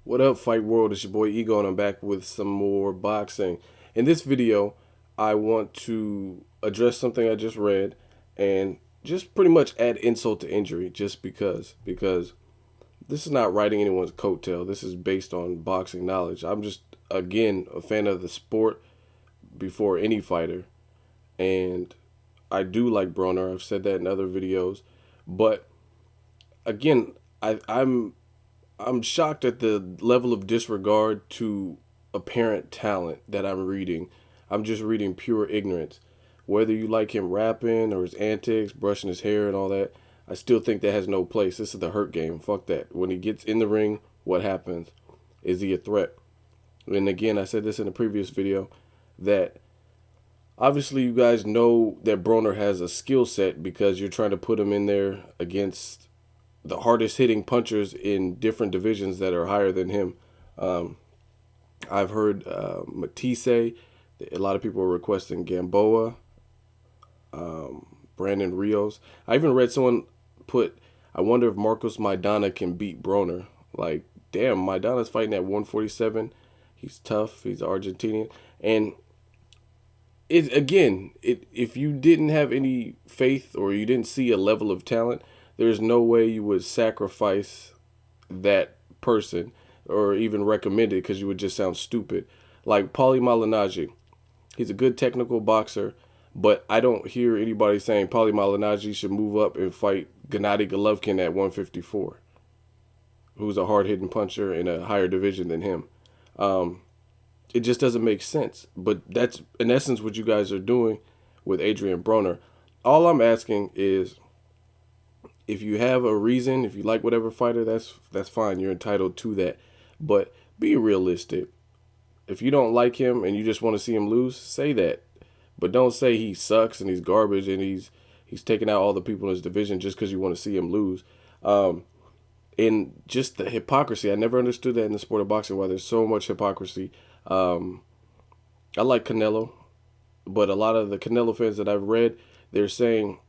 What up, Fight World? It's your boy Ego, and I'm back with some more boxing. In this video, I want to address something I just read and just pretty much add insult to injury just because this is not riding anyone's coattail. This is based on boxing knowledge. I'm just, again, a fan of the sport before any fighter, and I do like Broner. I've said that in other videos, but again, I'm shocked at the level of disregard to apparent talent that I'm reading. I'm just reading pure ignorance. Whether you like him rapping or his antics, brushing his hair and all that, I still think that has no place. This is the hurt game. Fuck that. When he gets in the ring, what happens? Is he a threat? And again, I said this in a previous video that obviously you guys know that Broner has a skill set because you're trying to put him in there against the hardest hitting punchers in different divisions that are higher than him. Um, I've heard Matisse. A lot of people are requesting Gamboa, Brandon Rios. I even read someone put, I wonder if Marcos Maidana can beat Broner. Like, damn, Maidana's fighting at 147. He's tough. He's Argentinian. And if you didn't have any faith or you didn't see a level of talent, there's no way you would sacrifice that person or even recommend it because you would just sound stupid. Like Paulie Malignaggi, he's a good technical boxer, but I don't hear anybody saying Paulie Malignaggi should move up and fight Gennady Golovkin at 154, who's a hard-hitting puncher in a higher division than him. Um, it just doesn't make sense. But that's in essence what you guys are doing with Adrien Broner. All I'm asking is, if you have a reason, if you like whatever fighter, that's fine. You're entitled to that. But be realistic. If you don't like him and you just want to see him lose, say that. But don't say he sucks and he's garbage and he's taking out all the people in his division just because you want to see him lose. Um, and just the hypocrisy. I never understood that in the sport of boxing, why there's so much hypocrisy. Um, I like Canelo, but a lot of the Canelo fans that I've read, they're saying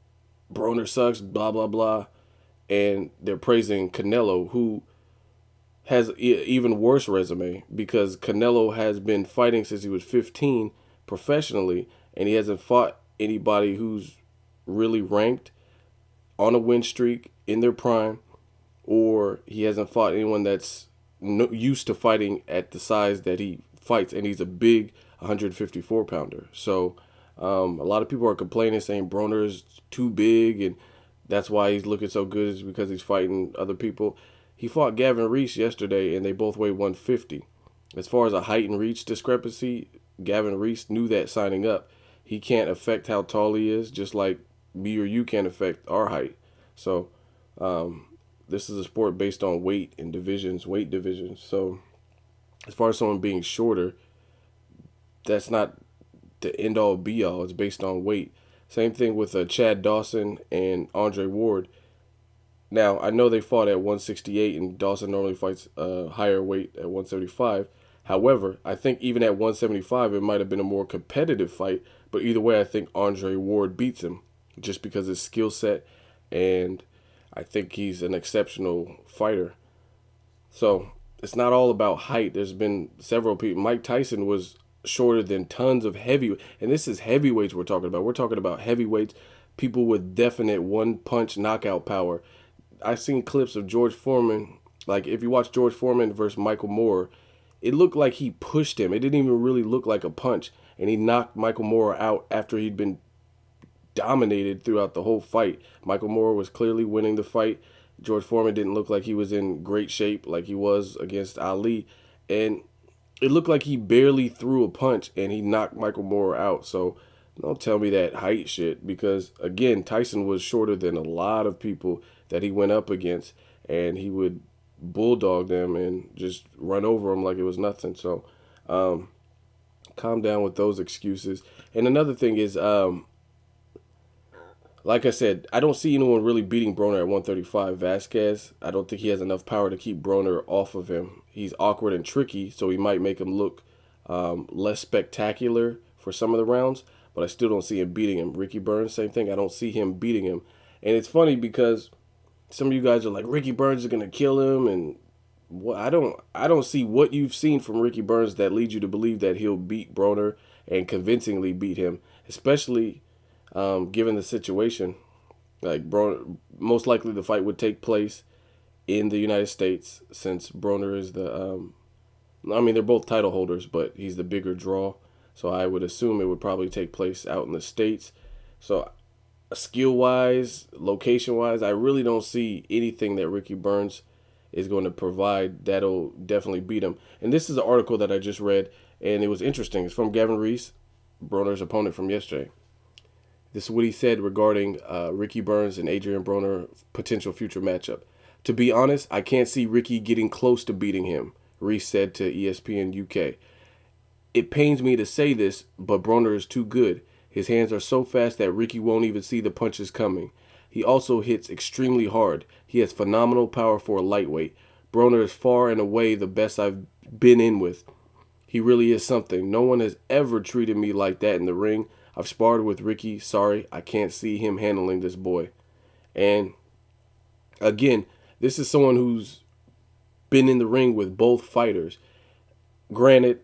Broner sucks, blah, blah, blah. And they're praising Canelo, who has even worse resume because Canelo has been fighting since he was 15 professionally, and he hasn't fought anybody who's really ranked on a win streak in their prime, or he hasn't fought anyone that's no, used to fighting at the size that he fights, and he's a big 154 pounder. So a lot of people are complaining, saying Broner is too big, and that's why he's looking so good is because he's fighting other people. He fought Gavin Rees yesterday, and they both weigh 150. As far as a height and reach discrepancy, Gavin Rees knew that signing up. He can't affect how tall he is, just like me or you can't affect our height. So um, this is a sport based on weight and divisions, weight divisions. So as far as someone being shorter, that's not the end all be all. It's based on weight. Same thing with Chad Dawson and Andre Ward. Now, I know they fought at 168, and Dawson normally fights a higher weight at 175. However, I think even at 175, it might have been a more competitive fight. But either way, I think Andre Ward beats him just because of his skill set, and I think he's an exceptional fighter. So it's not all about height. There's been several people. Mike Tyson was shorter than tons of heavy, and this is heavyweights we're talking about. We're talking about heavyweights, people with definite one punch knockout power. I've seen clips of George Foreman. Like if you watch George Foreman versus Michael Moore, it looked like he pushed him. It didn't even really look like a punch, and he knocked Michael Moore out after he'd been dominated throughout the whole fight. Michael Moore was clearly winning the fight. George Foreman didn't look like he was in great shape like he was against Ali, and it looked like he barely threw a punch and he knocked Michael Moore out. So don't tell me that height shit because again, Tyson was shorter than a lot of people that he went up against, and he would bulldog them and just run over them like it was nothing. So calm down with those excuses. And another thing is, like I said, I don't see anyone really beating Broner at 135. Vasquez, I don't think he has enough power to keep Broner off of him. He's awkward and tricky, so he might make him look less spectacular for some of the rounds, but I still don't see him beating him. Ricky Burns, same thing. I don't see him beating him. And it's funny because some of you guys are like, Ricky Burns is going to kill him, and I don't see what you've seen from Ricky Burns that leads you to believe that he'll beat Broner and convincingly beat him, especially given the situation. Like Broner, most likely the fight would take place in the United States since Broner is the. I mean, they're both title holders, but he's the bigger draw. So I would assume it would probably take place out in the States. So skill wise, location wise, I really don't see anything that Ricky Burns is going to provide that'll definitely beat him. And this is an article that I just read, and it was interesting. It's from Gavin Rees, Broner's opponent from yesterday. This is what he said regarding Ricky Burns and Adrian Broner potential future matchup. To be honest, I can't see Ricky getting close to beating him, Rees said to ESPN UK. It pains me to say this, but Broner is too good. His hands are so fast that Ricky won't even see the punches coming. He also hits extremely hard. He has phenomenal power for a lightweight. Broner is far and away the best I've been in with. He really is something. No one has ever treated me like that in the ring. I've sparred with Ricky. Sorry, I can't see him handling this boy. And again, this is someone who's been in the ring with both fighters. Granted,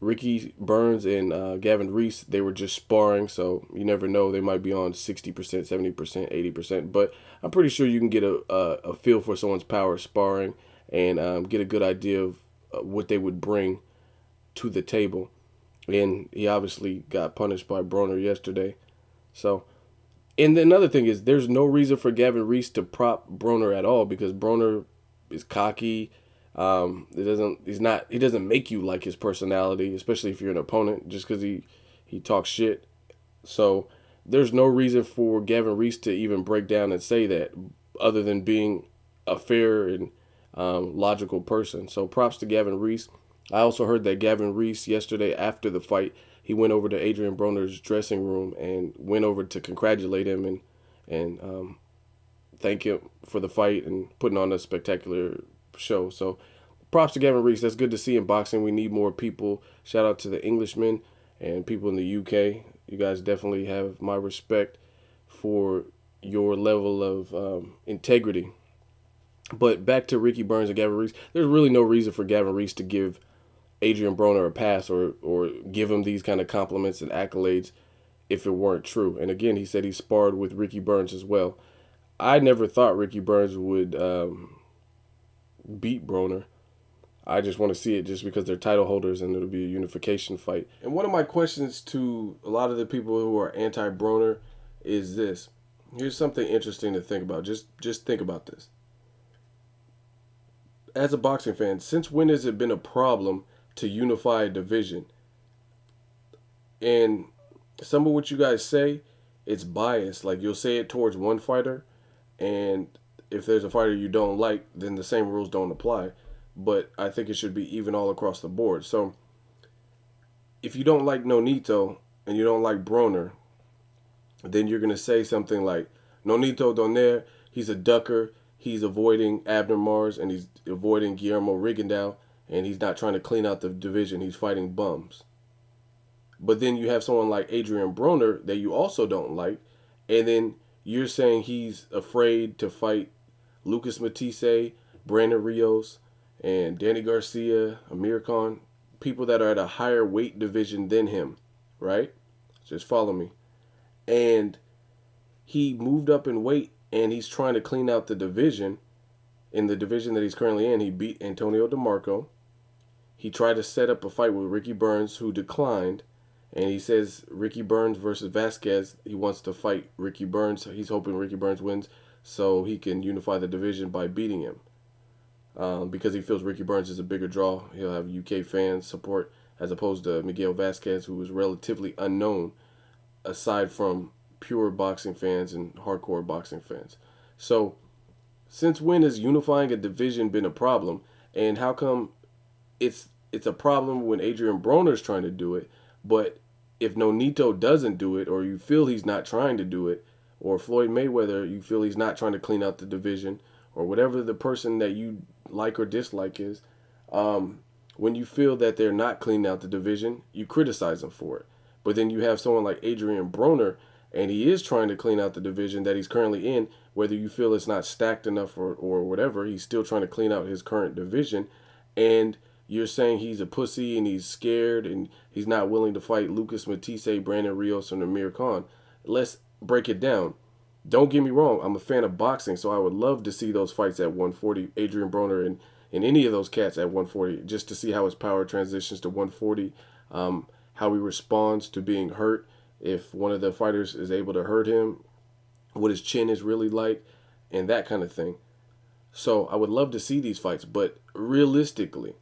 Ricky Burns and Gavin Rees, they were just sparring, so you never know. They might be on 60%, 70%, 80%. But I'm pretty sure you can get a feel for someone's power sparring and get a good idea of what they would bring to the table. And he obviously got punished by Broner yesterday. So, and another thing is, there's no reason for Gavin Rees to prop Broner at all because Broner is cocky. He doesn't make you like his personality, especially if you're an opponent, just because he talks shit. So there's no reason for Gavin Rees to even break down and say that, other than being a fair and logical person. So props to Gavin Rees. I also heard that Gavin Rees yesterday after the fight, he went over to Adrian Broner's dressing room and went over to congratulate him and thank him for the fight and putting on a spectacular show. So props to Gavin Rees. That's good to see in boxing. We need more people. Shout out to the Englishmen and people in the UK. You guys definitely have my respect for your level of integrity. But back to Ricky Burns and Gavin Rees. There's really no reason for Gavin Rees to give Adrian Broner a pass or give him these kind of compliments and accolades if it weren't true. And again, he said he sparred with Ricky Burns as well. I never thought Ricky Burns would beat Broner. I just want to see it just because they're title holders and it'll be a unification fight. And one of my questions to a lot of the people who are anti-Broner is this. Here's something interesting to think about. Just think about this. As a boxing fan, since when has it been a problem to unify a division? And some of what you guys say, it's biased. Like you'll say it towards one fighter, and if there's a fighter you don't like, then the same rules don't apply. But I think it should be even all across the board. So if you don't like Nonito and you don't like Broner, then you're going to say something like, Nonito Donaire, he's a ducker, he's avoiding Abner Mars, and he's avoiding Guillermo Rigondeaux, and he's not trying to clean out the division, he's fighting bums. But then you have someone like Adrian Broner that you also don't like, and then you're saying he's afraid to fight Lucas Matisse, Brandon Rios, and Danny Garcia, Amir Khan, people that are at a higher weight division than him, right? Just follow me. And he moved up in weight, and he's trying to clean out the division. In the division that he's currently in, he beat Antonio DeMarco. He tried to set up a fight with Ricky Burns, who declined. And he says Ricky Burns versus Vasquez, he wants to fight Ricky Burns. He's hoping Ricky Burns wins so he can unify the division by beating him. Because he feels Ricky Burns is a bigger draw. He'll have UK fans support as opposed to Miguel Vasquez, who is relatively unknown aside from pure boxing fans and hardcore boxing fans. So, since when has unifying a division been a problem? And how come it's a problem when Adrian Broner's trying to do it, but if Nonito doesn't do it, or you feel he's not trying to do it, or Floyd Mayweather, you feel he's not trying to clean out the division, or whatever the person that you like or dislike is, when you feel that they're not cleaning out the division, you criticize them for it. But then you have someone like Adrian Broner And he is trying to clean out the division that he's currently in. Whether you feel it's not stacked enough or whatever, he's still trying to clean out his current division. And you're saying he's a pussy and he's scared and he's not willing to fight Lucas Matisse, Brandon Rios, and Amir Khan. Let's break it down. Don't get me wrong, I'm a fan of boxing, so I would love to see those fights at 140, Adrian Broner and any of those cats at 140, just to see how his power transitions to 140, how he responds to being hurt, if one of the fighters is able to hurt him, what his chin is really like, and that kind of thing. So I would love to see these fights, but realistically,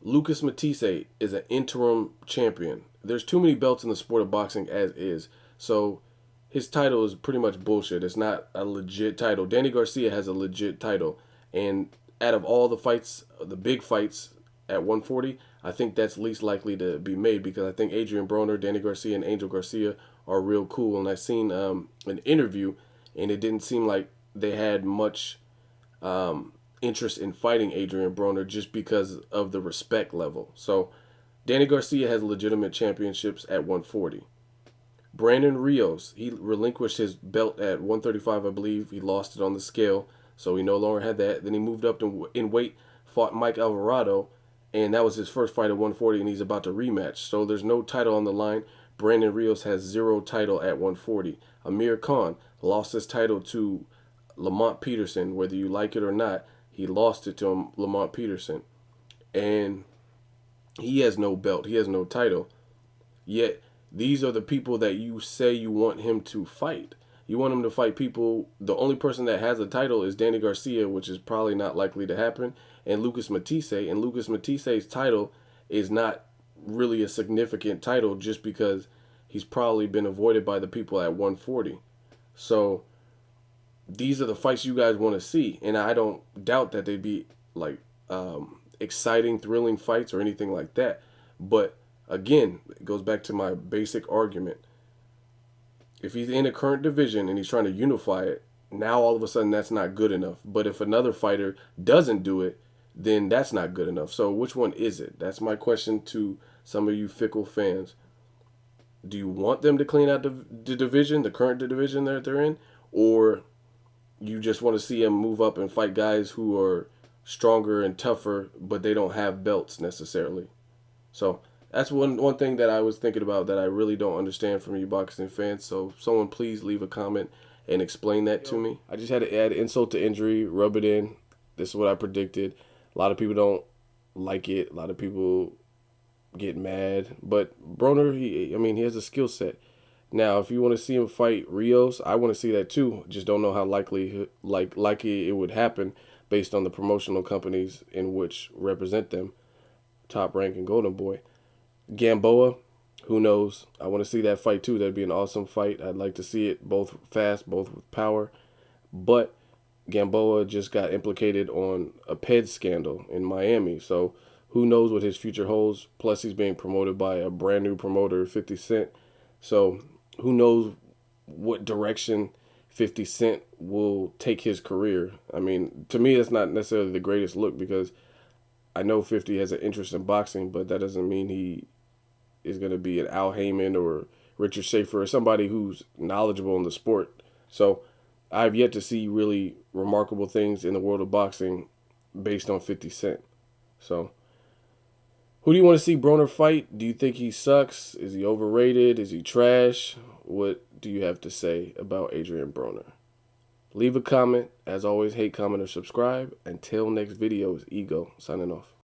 Lucas Matisse is an interim champion. There's too many belts in the sport of boxing as is. So his title is pretty much bullshit. It's not a legit title. Danny Garcia has a legit title. And out of all the fights, the big fights at 140, I think that's least likely to be made because I think Adrian Broner, Danny Garcia, and Angel Garcia are real cool. And I seen an interview, and it didn't seem like they had much interest in fighting Adrian Broner just because of the respect level. So Danny Garcia has legitimate championships at 140. Brandon Rios, he relinquished his belt at 135, I believe. He lost it on the scale, so he no longer had that. Then he moved up in weight, fought Mike Alvarado, and that was his first fight at 140, and he's about to rematch. So there's no title on the line. Brandon Rios has zero title at 140. Amir Khan lost his title to Lamont Peterson, whether you like it or not. He lost it to Lamont Peterson, and he has no belt. He has no title. Yet these are the people that you say you want him to fight. You want him to fight people. The only person that has a title is Danny Garcia, which is probably not likely to happen, and Lucas Matisse. And Lucas Matisse's title is not really a significant title just because he's probably been avoided by the people at 140. So these are the fights you guys want to see, and I don't doubt that they'd be like exciting, thrilling fights or anything like that. But again, it goes back to my basic argument. If he's in a current division and he's trying to unify it, now all of a sudden that's not good enough. But if another fighter doesn't do it, then that's not good enough. So which one is it? That's my question to some of you fickle fans. Do you want them to clean out the division, the current division that they're in, or you just want to see them move up and fight guys who are stronger and tougher, but they don't have belts necessarily? So that's one thing that I was thinking about that I really don't understand from you boxing fans. So someone please leave a comment and explain that to me. I just had to add insult to injury, rub it in. This is what I predicted. A lot of people don't like it. A lot of people get mad. But Broner, he has a skill set. Now, if you want to see him fight Rios, I want to see that too. Just don't know how likely it would happen based on the promotional companies in which represent them. Top Rank and Golden Boy. Gamboa, who knows? I want to see that fight too. That'd be an awesome fight. I'd like to see it both fast, both with power. But Gamboa just got implicated on a PED scandal in Miami. So who knows what his future holds. Plus, he's being promoted by a brand new promoter, 50 Cent. So who knows what direction 50 Cent will take his career. I mean, to me, that's not necessarily the greatest look because I know 50 has an interest in boxing, but that doesn't mean he is going to be an Al Heyman or Richard Schaefer or somebody who's knowledgeable in the sport. So I've yet to see really remarkable things in the world of boxing based on 50 Cent. So who do you want to see Broner fight? Do you think he sucks? Is he overrated? Is he trash? What do you have to say about Adrian Broner? Leave a comment. As always, hate, comment, or subscribe. Until next video, is Ego signing off.